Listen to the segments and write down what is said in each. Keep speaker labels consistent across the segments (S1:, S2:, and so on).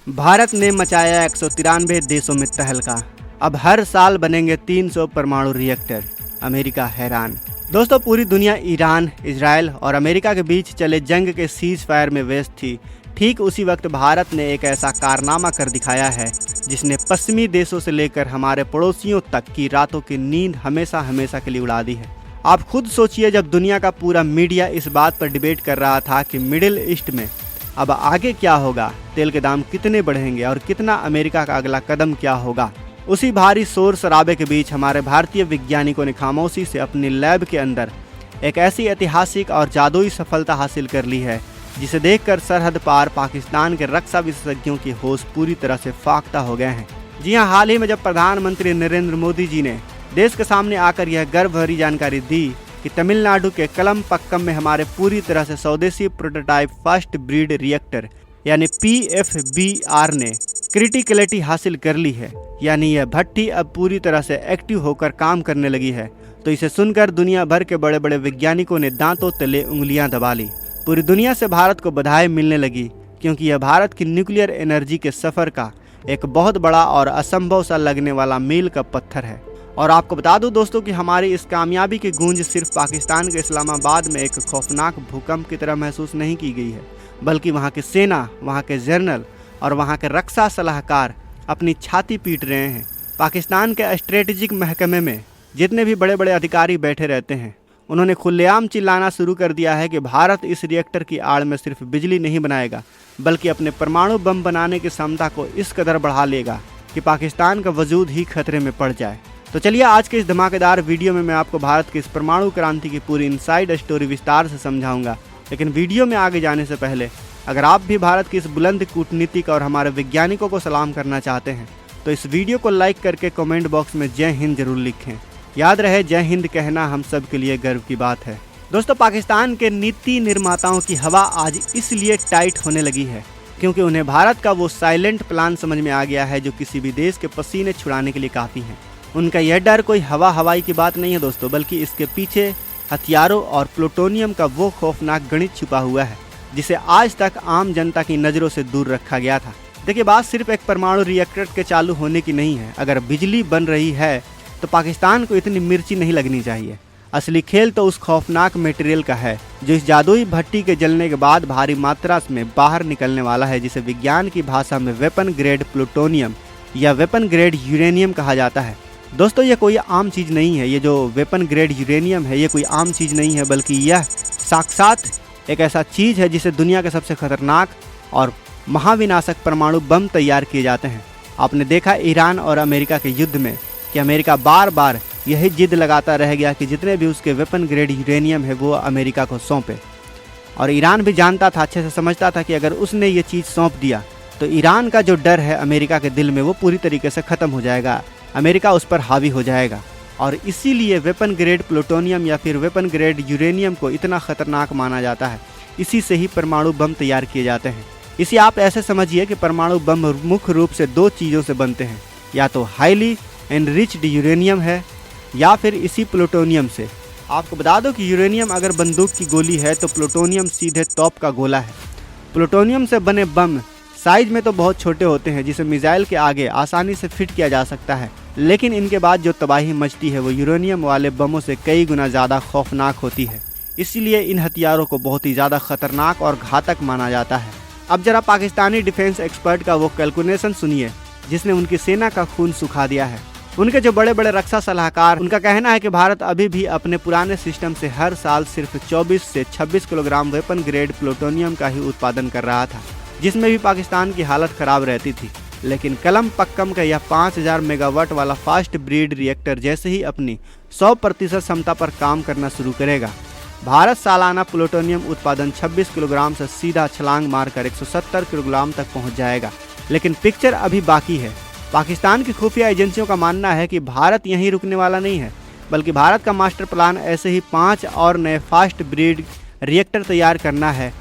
S1: भारत ने मचाया 193 देशों में तहलका। अब हर साल बनेंगे 300 परमाणु रिएक्टर। अमेरिका हैरान। दोस्तों, पूरी दुनिया ईरान, इजराइल और अमेरिका के बीच चले जंग के सीज फायर में व्यस्त थी। ठीक उसी वक्त भारत ने एक ऐसा कारनामा कर दिखाया है जिसने पश्चिमी देशों से लेकर हमारे पड़ोसियों तक की रातों की नींद हमेशा हमेशा के लिए उड़ा दी है। आप खुद सोचिए, जब दुनिया का पूरा मीडिया इस बात पर डिबेट कर रहा था कि मिडिल ईस्ट में अब आगे क्या होगा, तेल के दाम कितने बढ़ेंगे और कितना अमेरिका का अगला कदम क्या होगा, उसी भारी शोर शराबे के बीच हमारे भारतीय वैज्ञानिकों ने खामोशी से अपनी लैब के अंदर एक ऐसी ऐतिहासिक और जादुई सफलता हासिल कर ली है जिसे देखकर सरहद पार पाकिस्तान के रक्षा विशेषज्ञों की होश पूरी तरह से फाख्ता हो गए हैं। जी हां, हाल ही में जब प्रधानमंत्री नरेंद्र मोदी जी ने देश के सामने आकर यह गर्व भरी जानकारी दी कि तमिलनाडु के कलमपक्कम में हमारे पूरी तरह से स्वदेशी प्रोटोटाइप फर्स्ट ब्रीड रिएक्टर यानी PFBR ने क्रिटिकलिटी हासिल कर ली है, यानी यह भट्टी अब पूरी तरह से एक्टिव होकर काम करने लगी है, तो इसे सुनकर दुनिया भर के बड़े बड़े वैज्ञानिकों ने दांतों तले उंगलियां दबा ली। पूरी दुनिया से भारत को बधाई मिलने लगी, क्योंकि यह भारत की न्यूक्लियर एनर्जी के सफर का एक बहुत बड़ा और असंभव सा लगने वाला मील का पत्थर है। और आपको बता दूं दोस्तों कि हमारी इस कामयाबी की गूंज सिर्फ पाकिस्तान के इस्लामाबाद में एक खौफनाक भूकंप की तरह महसूस नहीं की गई है, बल्कि वहां की सेना, वहां के जनरल और वहां के रक्षा सलाहकार अपनी छाती पीट रहे हैं। पाकिस्तान के स्ट्रेटेजिक महकमे में जितने भी बड़े बड़े अधिकारी बैठे रहते हैं, उन्होंने खुलेआम चिल्लाना शुरू कर दिया है कि भारत इस रिएक्टर की आड़ में सिर्फ बिजली नहीं बनाएगा, बल्कि अपने परमाणु बम बनाने की क्षमता को इस कदर बढ़ा लेगा कि पाकिस्तान का वजूद ही खतरे में पड़ जाए। तो चलिए, आज के इस धमाकेदार वीडियो में मैं आपको भारत की इस परमाणु क्रांति की पूरी इनसाइड स्टोरी विस्तार से समझाऊंगा। लेकिन वीडियो में आगे जाने से पहले अगर आप भी भारत की इस बुलंद कूटनीतिक और हमारे वैज्ञानिकों को सलाम करना चाहते हैं तो इस वीडियो को लाइक करके कमेंट बॉक्स में जय हिंद जरूर लिखें। याद रहे, जय हिंद कहना हम सब के लिए गर्व की बात है। दोस्तों, पाकिस्तान के नीति निर्माताओं की हवा आज इसलिए टाइट होने लगी है क्योंकि उन्हें भारत का वो साइलेंट प्लान समझ में आ गया है जो किसी भी देश के पसीने छुड़ाने के लिए काफ़ी है। उनका यह डर कोई हवाई की बात नहीं है दोस्तों, बल्कि इसके पीछे हथियारों और प्लूटोनियम का वो खौफनाक गणित छुपा हुआ है जिसे आज तक आम जनता की नज़रों से दूर रखा गया था। देखिए, बात सिर्फ एक परमाणु रिएक्टर के चालू होने की नहीं है। अगर बिजली बन रही है तो पाकिस्तान को इतनी मिर्ची नहीं लगनी चाहिए। असली खेल तो उस खौफनाक मटेरियल का है जो इस जादुई भट्टी के जलने के बाद भारी मात्रा में बाहर निकलने वाला है, जिसे विज्ञान की भाषा में वेपन ग्रेड प्लूटोनियम या वेपन ग्रेड यूरेनियम कहा जाता है। दोस्तों, ये कोई आम चीज़ नहीं है। ये जो वेपन ग्रेड यूरेनियम है, ये कोई आम चीज़ नहीं है, बल्कि यह साक्षात एक ऐसा चीज़ है जिसे दुनिया के सबसे खतरनाक और महाविनाशक परमाणु बम तैयार किए जाते हैं। आपने देखा ईरान और अमेरिका के युद्ध में कि अमेरिका बार बार यही जिद लगाता रह गया कि जितने भी उसके वेपन ग्रेड यूरेनियम है वो अमेरिका को सौंपे। और ईरान भी जानता था, अच्छे से समझता था कि अगर उसने ये चीज़ सौंप दिया तो ईरान का जो डर है अमेरिका के दिल में वो पूरी तरीके से ख़त्म हो जाएगा, अमेरिका उस पर हावी हो जाएगा। और इसीलिए वेपन ग्रेड प्लूटोनियम या फिर वेपन ग्रेड यूरेनियम को इतना खतरनाक माना जाता है। इसी से ही परमाणु बम तैयार किए जाते हैं। इसे आप ऐसे समझिए कि परमाणु बम मुख्य रूप से दो चीज़ों से बनते हैं, या तो हाईली एनरिच्ड यूरेनियम है या फिर इसी प्लूटोनियम से। आपको बता दो कि यूरेनियम अगर बंदूक की गोली है तो प्लूटोनियम सीधे तोप का गोला है। प्लूटोनियम से बने बम साइज में तो बहुत छोटे होते हैं, जिसे मिसाइल के आगे आसानी से फिट किया जा सकता है, लेकिन इनके बाद जो तबाही मचती है वो यूरेनियम वाले बमों से कई गुना ज़्यादा खौफनाक होती है। इसीलिए इन हथियारों को बहुत ही ज़्यादा खतरनाक और घातक माना जाता है। अब जरा पाकिस्तानी डिफेंस एक्सपर्ट का वो कैलकुलेशन सुनिए जिसने उनकी सेना का खून सुखा दिया है। उनके जो बड़े बड़े रक्षा सलाहकार, उनका कहना है कि भारत अभी भी अपने पुराने सिस्टम से हर साल सिर्फ 24 से 26 किलोग्राम वेपन ग्रेड प्लूटोनियम का ही उत्पादन कर रहा था, जिसमें भी पाकिस्तान की हालत खराब रहती थी। लेकिन कलमपक्कम का यह 5000 मेगावाट वाला फास्ट ब्रीड रिएक्टर जैसे ही अपनी 100% क्षमता पर काम करना शुरू करेगा, भारत सालाना प्लूटोनियम उत्पादन 26 किलोग्राम से सीधा छलांग मारकर 170 किलोग्राम तक पहुंच जाएगा। लेकिन पिक्चर अभी बाकी है। पाकिस्तान की खुफिया एजेंसियों का मानना है कि भारत यहीं रुकने वाला नहीं है, बल्कि भारत का मास्टर प्लान ऐसे ही 5 और नए फास्ट ब्रीड रिएक्टर तैयार करना है।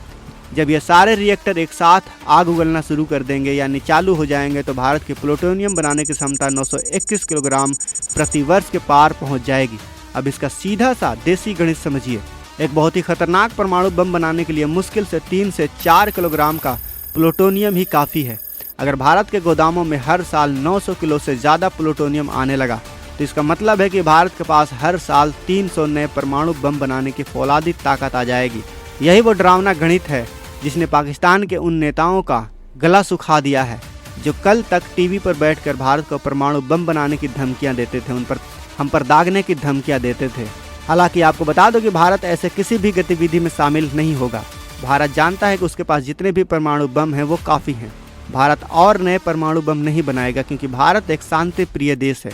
S1: जब ये सारे रिएक्टर एक साथ आग उगलना शुरू कर देंगे यानी चालू हो जाएंगे तो भारत की प्लूटोनियम बनाने की क्षमता 921 किलोग्राम प्रति वर्ष के पार पहुंच जाएगी। अब इसका सीधा सा देसी गणित समझिए। एक बहुत ही खतरनाक परमाणु बम बनाने के लिए मुश्किल से 3 से 4 किलोग्राम का प्लूटोनियम ही काफ़ी है। अगर भारत के गोदामों में हर साल 900 किलो से ज़्यादा प्लूटोनियम आने लगा तो इसका मतलब है कि भारत के पास हर साल 300 नए परमाणु बम बनाने की फौलादी ताकत आ जाएगी। यही वो डरावना गणित है जिसने पाकिस्तान के उन नेताओं का गला सुखा दिया है जो कल तक टीवी पर बैठकर भारत को परमाणु बम बनाने की धमकियां देते थे, उन पर हम पर दागने की धमकियां देते थे। हालांकि आपको बता दो कि भारत ऐसे किसी भी गतिविधि में शामिल नहीं होगा। भारत जानता है कि उसके पास जितने भी परमाणु बम हैं वो काफ़ी हैं। भारत और नए परमाणु बम नहीं बनाएगा क्योंकि भारत एक शांति प्रिय देश है।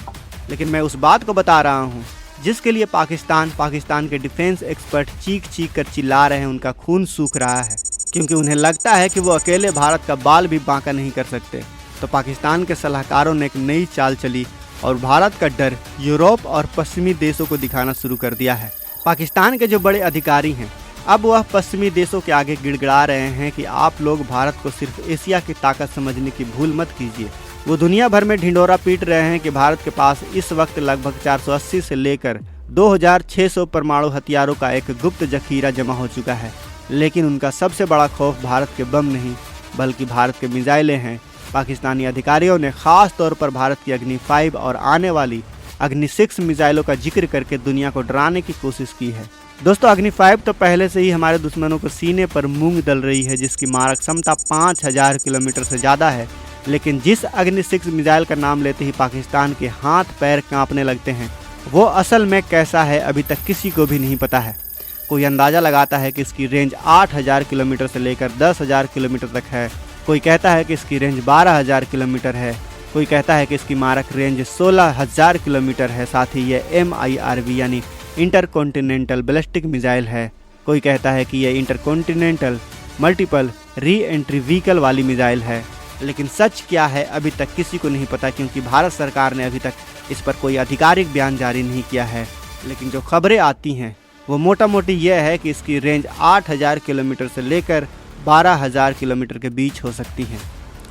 S1: लेकिन मैं उस बात को बता रहा हूँ जिसके लिए पाकिस्तान के डिफेंस एक्सपर्ट चीख चीख कर चिल्ला रहे हैं, उनका खून सूख रहा है क्योंकि उन्हें लगता है कि वो अकेले भारत का बाल भी बांका नहीं कर सकते। तो पाकिस्तान के सलाहकारों ने एक नई चाल चली और भारत का डर यूरोप और पश्चिमी देशों को दिखाना शुरू कर दिया है। पाकिस्तान के जो बड़े अधिकारी हैं अब वह पश्चिमी देशों के आगे गिड़गिड़ा रहे हैं कि आप लोग भारत को सिर्फ एशिया की ताकत समझने की भूल मत कीजिए। वो दुनिया भर में ढिंडोरा पीट रहे हैं कि भारत के पास इस वक्त लगभग 480 से लेकर 2600 परमाणु हथियारों का एक गुप्त जखीरा जमा हो चुका है। लेकिन उनका सबसे बड़ा खौफ भारत के बम नहीं बल्कि भारत के मिसाइलें हैं। पाकिस्तानी अधिकारियों ने खास तौर पर भारत की अग्नि 5 और आने वाली अग्नि 6 मिसाइलों का जिक्र करके दुनिया को डराने की कोशिश की है। दोस्तों, अग्नि 5 तो पहले से ही हमारे दुश्मनों को सीने पर मूंग दल रही है, जिसकी मारक क्षमता 5000 किलोमीटर से ज़्यादा है। लेकिन जिस अग्नि 6 मिसाइल का नाम लेते ही पाकिस्तान के हाथ पैर कांपने लगते हैं, वो असल में कैसा है अभी तक किसी को भी नहीं पता है। कोई अंदाज़ा लगाता है कि इसकी रेंज 8000 किलोमीटर से लेकर 10,000 किलोमीटर तक है। कोई कहता है कि इसकी रेंज 12,000 किलोमीटर है। कोई कहता है कि इसकी मारक रेंज 16,000 किलोमीटर है। साथ ही ये MIRV यानी इंटरकॉन्टिनेंटल बैलिस्टिक मिसाइल है। कोई कहता है कि यह intercontinental multiple re entry vehicle वाली मिसाइल है। लेकिन सच क्या है अभी तक किसी को नहीं पता क्योंकि भारत सरकार ने अभी तक इस पर कोई आधिकारिक बयान जारी नहीं किया है। लेकिन जो खबरें आती हैं वो मोटा मोटी यह है कि इसकी रेंज 8000 किलोमीटर से लेकर 12,000 किलोमीटर के बीच हो सकती है।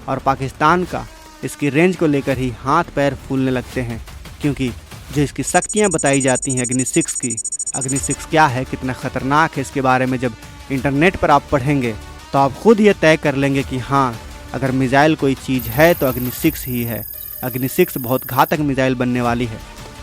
S1: और पाकिस्तान का इसकी रेंज को लेकर ही हाथ पैर फूलने लगते हैं क्योंकि जो इसकी शक्तियाँ बताई जाती हैं अग्नि 6 की, अग्नि 6 क्या है, कितना ख़तरनाक है, इसके बारे में जब इंटरनेट पर आप पढ़ेंगे तो आप खुद ये तय कर लेंगे कि हाँ, अगर मिसाइल कोई चीज़ है तो अग्नि 6 ही है। अग्नि 6 बहुत घातक मिसाइल बनने वाली है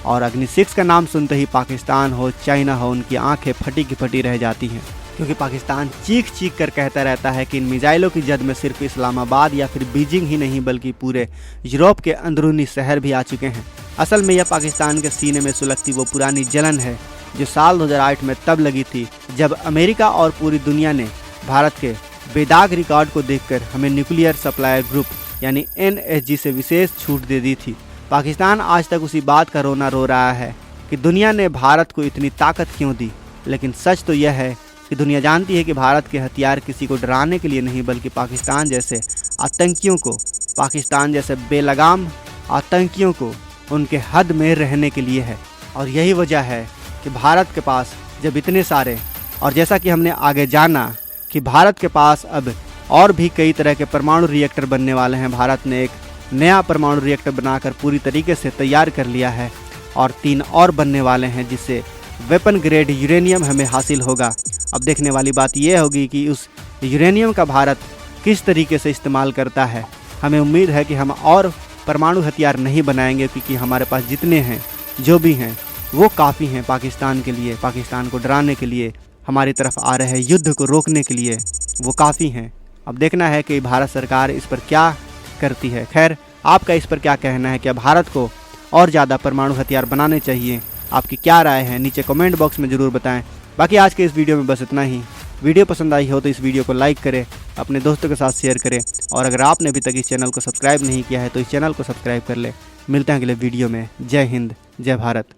S1: और अग्नि 6 का नाम सुनते ही पाकिस्तान हो चाइना हो उनकी आंखें फटी की फटी रह जाती हैं क्योंकि पाकिस्तान चीख चीख कर कहता रहता है कि इन मिसाइलों की जद में सिर्फ इस्लामाबाद या फिर बीजिंग ही नहीं बल्कि पूरे यूरोप के अंदरूनी शहर भी आ चुके हैं। असल में यह पाकिस्तान के सीने में सुलगती वो पुरानी जलन है जो साल 2008 में तब लगी थी जब अमेरिका और पूरी दुनिया ने भारत के बेदाग रिकॉर्ड को देखकर हमें न्यूक्लियर सप्लायर ग्रुप यानी NSG से विशेष छूट दे दी थी। पाकिस्तान आज तक उसी बात का रोना रो रहा है कि दुनिया ने भारत को इतनी ताकत क्यों दी। लेकिन सच तो यह है कि दुनिया जानती है कि भारत के हथियार किसी को डराने के लिए नहीं बल्कि पाकिस्तान जैसे आतंकियों को, पाकिस्तान जैसे बेलगाम आतंकियों को उनके हद में रहने के लिए है। और यही वजह है कि भारत के पास जब इतने सारे, और जैसा कि हमने आगे जाना कि भारत के पास अब और भी कई तरह के परमाणु रिएक्टर बनने वाले हैं। भारत ने एक नया परमाणु रिएक्टर बनाकर पूरी तरीके से तैयार कर लिया है और 3 और बनने वाले हैं जिससे वेपन ग्रेड यूरेनियम हमें हासिल होगा। अब देखने वाली बात यह होगी कि उस यूरेनियम का भारत किस तरीके से इस्तेमाल करता है। हमें उम्मीद है कि हम और परमाणु हथियार नहीं बनाएंगे क्योंकि हमारे पास जितने हैं, जो भी हैं, वो काफ़ी हैं पाकिस्तान के लिए, पाकिस्तान को डराने के लिए, हमारी तरफ आ रहे युद्ध को रोकने के लिए वो काफ़ी हैं। अब देखना है कि भारत सरकार इस पर क्या करती है। खैर, आपका इस पर क्या कहना है? क्या भारत को और ज़्यादा परमाणु हथियार बनाने चाहिए? आपकी क्या राय है नीचे कमेंट बॉक्स में ज़रूर बताएं। बाकी आज के इस वीडियो में बस इतना ही। वीडियो पसंद आई हो तो इस वीडियो को लाइक करें, अपने दोस्तों के साथ शेयर करें और अगर आपने अभी तक इस चैनल को सब्सक्राइब नहीं किया है तो इस चैनल को सब्सक्राइब कर ले। मिलते हैं अगले वीडियो में। जय हिंद, जय भारत।